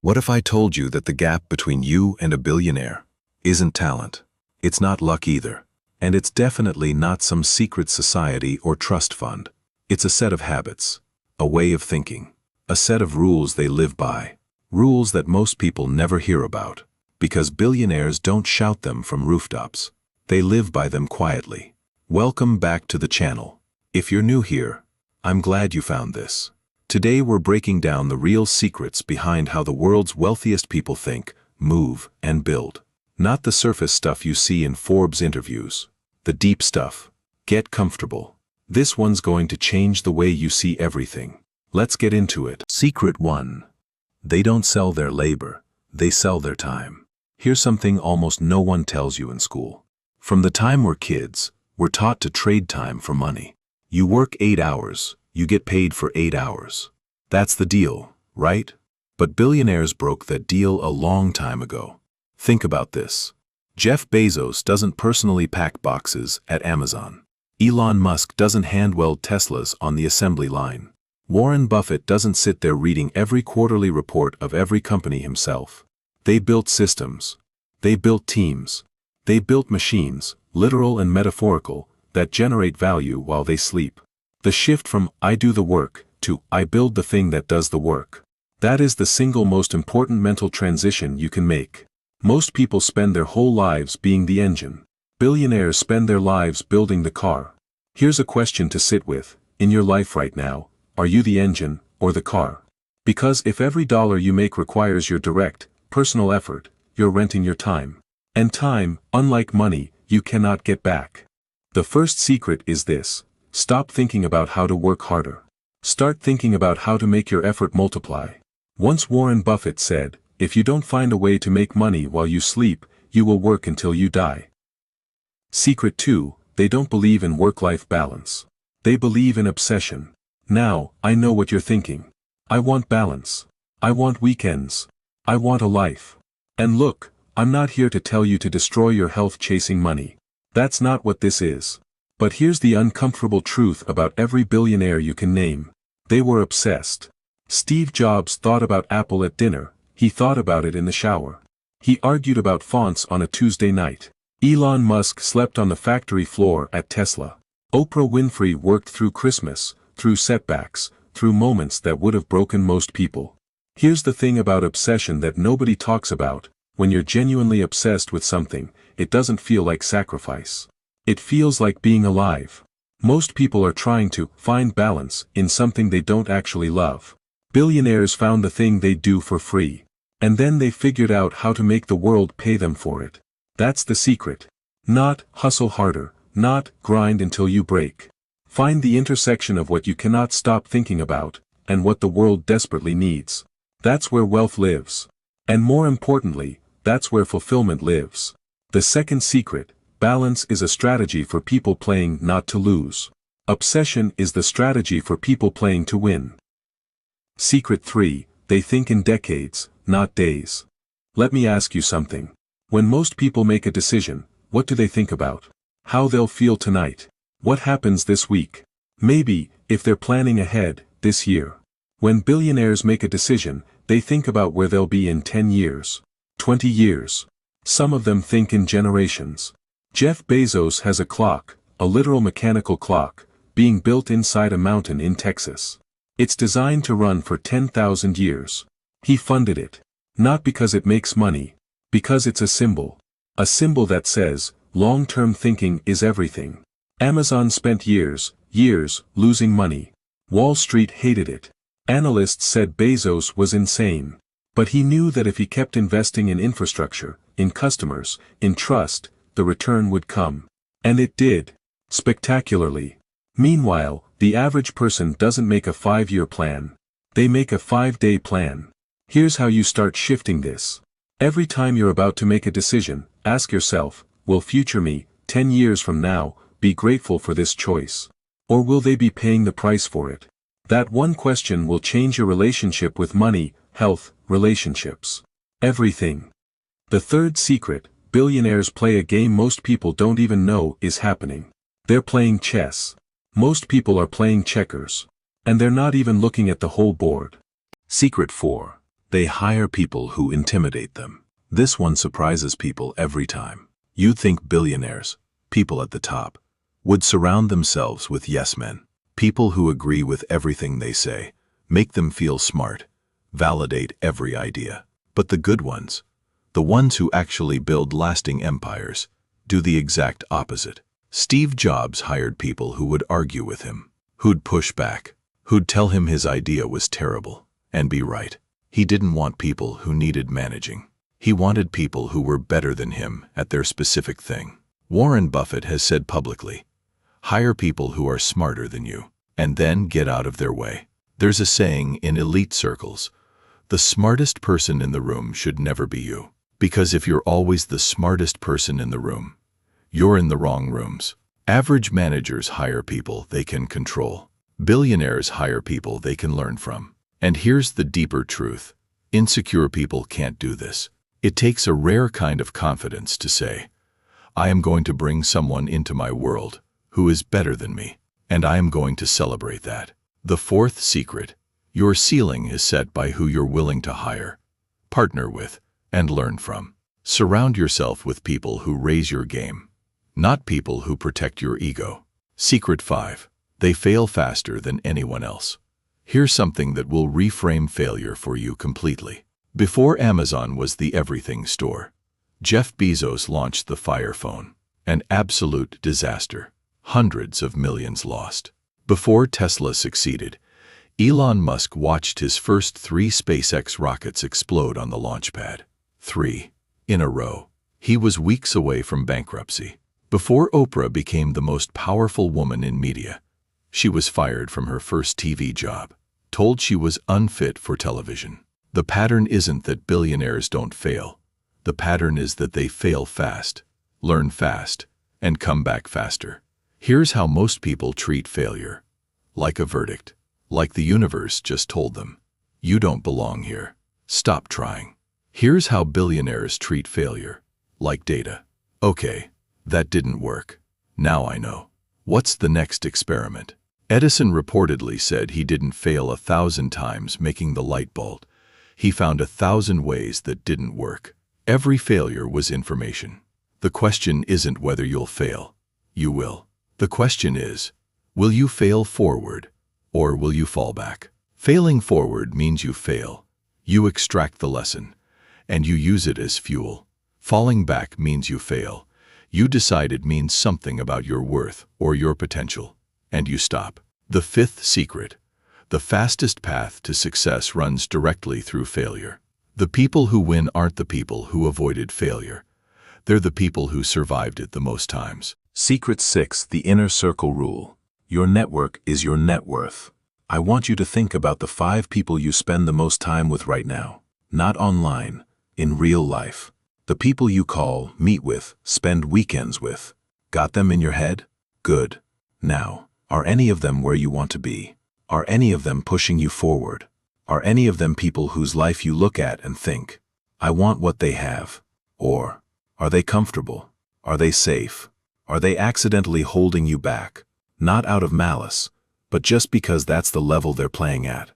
What if I told you that the gap between you and a billionaire isn't talent? It's not luck either. And it's definitely not some secret society or trust fund. It's a set of habits, a way of thinking, a set of rules they live by. Rules that most people never hear about, because billionaires don't shout them from rooftops. They live by them quietly. Welcome back to the channel. If you're new here, I'm glad you found this. Today we're breaking down the real secrets behind how the world's wealthiest people think, move, and build. Not the surface stuff you see in Forbes interviews. The deep stuff. Get comfortable. This one's going to change the way you see everything. Let's get into it. Secret 1. They don't sell their labor, they sell their time. Here's something almost no one tells you in school. From the time we're kids, we're taught to trade time for money. You work 8 hours, you get paid for 8 hours. That's the deal, right? But billionaires broke that deal a long time ago. Think about this. Jeff Bezos doesn't personally pack boxes at Amazon. Elon Musk doesn't hand-weld Teslas on the assembly line. Warren Buffett doesn't sit there reading every quarterly report of every company himself. They built systems. They built teams. They built machines, literal and metaphorical, that generate value while they sleep. The shift from "I do the work" to "I build the thing that does the work." That is the single most important mental transition you can make. Most people spend their whole lives being the engine. Billionaires spend their lives building the car. Here's a question to sit with. In your life right now, are you the engine or the car? Because if every dollar you make requires your direct, personal effort, you're renting your time. And time, unlike money, you cannot get back. The first secret is this. Stop thinking about how to work harder. Start thinking about how to make your effort multiply. Once Warren Buffett said, "If you don't find a way to make money while you sleep, you will work until you die." Secret 2, they don't believe in work-life balance. They believe in obsession. Now, I know what you're thinking. I want balance. I want weekends. I want a life. And look, I'm not here to tell you to destroy your health chasing money. That's not what this is. But here's the uncomfortable truth about every billionaire you can name. They were obsessed. Steve Jobs thought about Apple at dinner. He thought about it in the shower. He argued about fonts on a Tuesday night. Elon Musk slept on the factory floor at Tesla. Oprah Winfrey worked through Christmas, through setbacks, through moments that would have broken most people. Here's the thing about obsession that nobody talks about. When you're genuinely obsessed with something, it doesn't feel like sacrifice. It feels like being alive. Most people are trying to find balance in something they don't actually love. Billionaires found the thing they do for free. And then they figured out how to make the world pay them for it. That's the secret. Not hustle harder, not grind until you break. Find the intersection of what you cannot stop thinking about, and what the world desperately needs. That's where wealth lives. And more importantly, that's where fulfillment lives. The second secret, balance is a strategy for people playing not to lose. Obsession is the strategy for people playing to win. Secret 3, they think in decades, not days. Let me ask you something. When most people make a decision, what do they think about? How they'll feel tonight. What happens this week? Maybe, if they're planning ahead, this year. When billionaires make a decision, they think about where they'll be in 10 years, 20 years. Some of them think in generations. Jeff Bezos has a clock, a literal mechanical clock, being built inside a mountain in Texas. It's designed to run for 10,000 years. He funded it. Not because it makes money. Because it's a symbol. A symbol that says, long-term thinking is everything. Amazon spent years losing money. Wall Street hated it. Analysts said Bezos was insane. But he knew that if he kept investing in infrastructure, in customers, in trust, the return would come. And it did. Spectacularly. Meanwhile, the average person doesn't make a 5-year plan. They make a 5-day plan. Here's how you start shifting this. Every time you're about to make a decision, ask yourself, will future me, 10 years from now, be grateful for this choice? Or will they be paying the price for it? That one question will change your relationship with money, health, relationships. Everything. The third secret, billionaires play a game most people don't even know is happening. They're playing chess. Most people are playing checkers. And they're not even looking at the whole board. Secret 4. They hire people who intimidate them. This one surprises people every time. You'd think billionaires, people at the top, would surround themselves with yes men, people who agree with everything they say, make them feel smart, validate every idea. But the good ones, the ones who actually build lasting empires, do the exact opposite. Steve Jobs hired people who would argue with him, who'd push back, who'd tell him his idea was terrible, and be right. He didn't want people who needed managing. He wanted people who were better than him at their specific thing. Warren Buffett has said publicly, hire people who are smarter than you, and then get out of their way. There's a saying in elite circles, the smartest person in the room should never be you. Because if you're always the smartest person in the room, you're in the wrong rooms. Average managers hire people they can control. Billionaires hire people they can learn from. And here's the deeper truth. Insecure people can't do this. It takes a rare kind of confidence to say, I am going to bring someone into my world who is better than me, and I am going to celebrate that. The fourth secret, your ceiling is set by who you're willing to hire, partner with, and learn from. Surround yourself with people who raise your game, not people who protect your ego. Secret 5. They fail faster than anyone else. Here's something that will reframe failure for you completely. Before Amazon was the everything store, Jeff Bezos launched the Fire Phone, an absolute disaster. Hundreds of millions lost. Before Tesla succeeded, Elon Musk watched his first 3 SpaceX rockets explode on the launch pad. 3 in a row. He was weeks away from bankruptcy. Before Oprah became the most powerful woman in media, she was fired from her first TV job, told she was unfit for television. The pattern isn't that billionaires don't fail. The pattern is that they fail fast, learn fast, and come back faster. Here's how most people treat failure. Like a verdict. Like the universe just told them, you don't belong here. Stop trying. Here's how billionaires treat failure. Like data. Okay, that didn't work. Now I know. What's the next experiment? Edison reportedly said he didn't fail 1,000 times making the light bulb. He found 1,000 ways that didn't work. Every failure was information. The question isn't whether you'll fail. You will. The question is, will you fail forward, or will you fall back? Failing forward means you fail. You extract the lesson, and you use it as fuel. Falling back means you fail. You decide it means something about your worth or your potential, and you stop. The fifth secret. The fastest path to success runs directly through failure. The people who win aren't the people who avoided failure. They're the people who survived it the most times. Secret 6, the inner circle rule. Your network is your net worth. I want you to think about the 5 people you spend the most time with right now. Not online, in real life. The people you call, meet with, spend weekends with. Got them in your head? Good. Now, are any of them where you want to be? Are any of them pushing you forward? Are any of them people whose life you look at and think, I want what they have? Or, are they comfortable? Are they safe? Are they accidentally holding you back? Not out of malice, but just because that's the level they're playing at.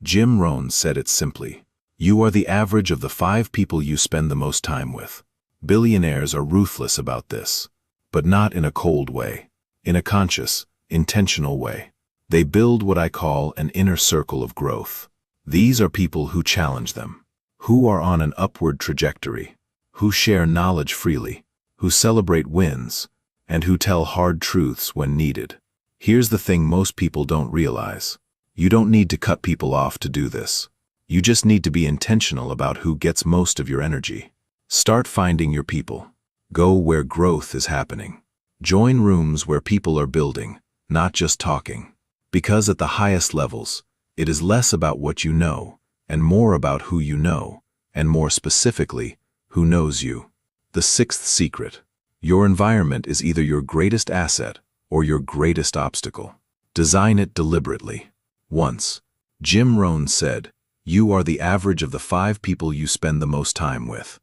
Jim Rohn said it simply. You are the average of the 5 people you spend the most time with. Billionaires are ruthless about this, but not in a cold way, in a conscious, intentional way. They build what I call an inner circle of growth. These are people who challenge them, who are on an upward trajectory, who share knowledge freely, who celebrate wins, and who tell hard truths when needed. Here's the thing most people don't realize. You don't need to cut people off to do this. You just need to be intentional about who gets most of your energy. Start finding your people. Go where growth is happening. Join rooms where people are building, not just talking. Because at the highest levels, it is less about what you know, and more about who you know, and more specifically, who knows you. The 6th secret. Your environment is either your greatest asset or your greatest obstacle. Design it deliberately. Once, Jim Rohn said, you are the average of the 5 people you spend the most time with.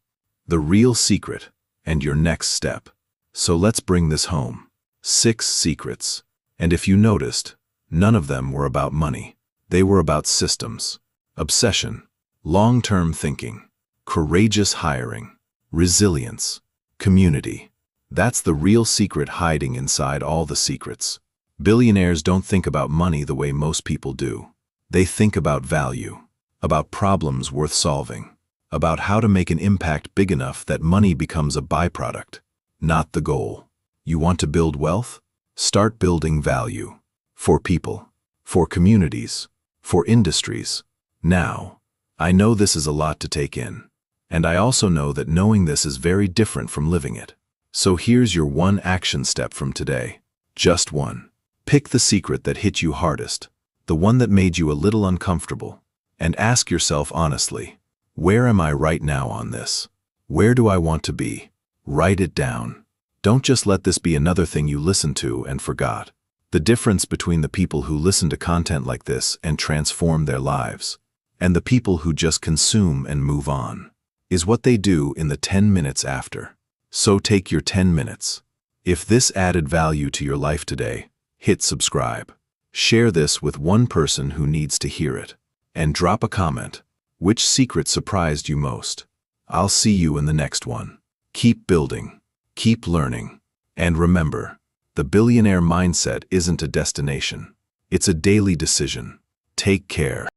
The real secret, and your next step. So let's bring this home. 6 secrets. And if you noticed, none of them were about money. They were about systems, obsession, long-term thinking, courageous hiring, resilience, community. That's the real secret hiding inside all the secrets. Billionaires don't think about money the way most people do. They think about value, about problems worth solving, about how to make an impact big enough that money becomes a byproduct, not the goal. You want to build wealth? Start building value. For people, for communities, for industries. Now, I know this is a lot to take in. And I also know that knowing this is very different from living it. So here's your one action step from today. Just one. Pick the secret that hit you hardest, the one that made you a little uncomfortable, and ask yourself honestly, where am I right now on this? Where do I want to be? Write it down. Don't just let this be another thing you listened to and forgot. The difference between the people who listen to content like this and transform their lives, and the people who just consume and move on, is what they do in the 10 minutes after. So take your 10 minutes. If this added value to your life today, hit subscribe. Share this with one person who needs to hear it. And drop a comment. Which secret surprised you most? I'll see you in the next one. Keep building. Keep learning. And remember, the billionaire mindset isn't a destination. It's a daily decision. Take care.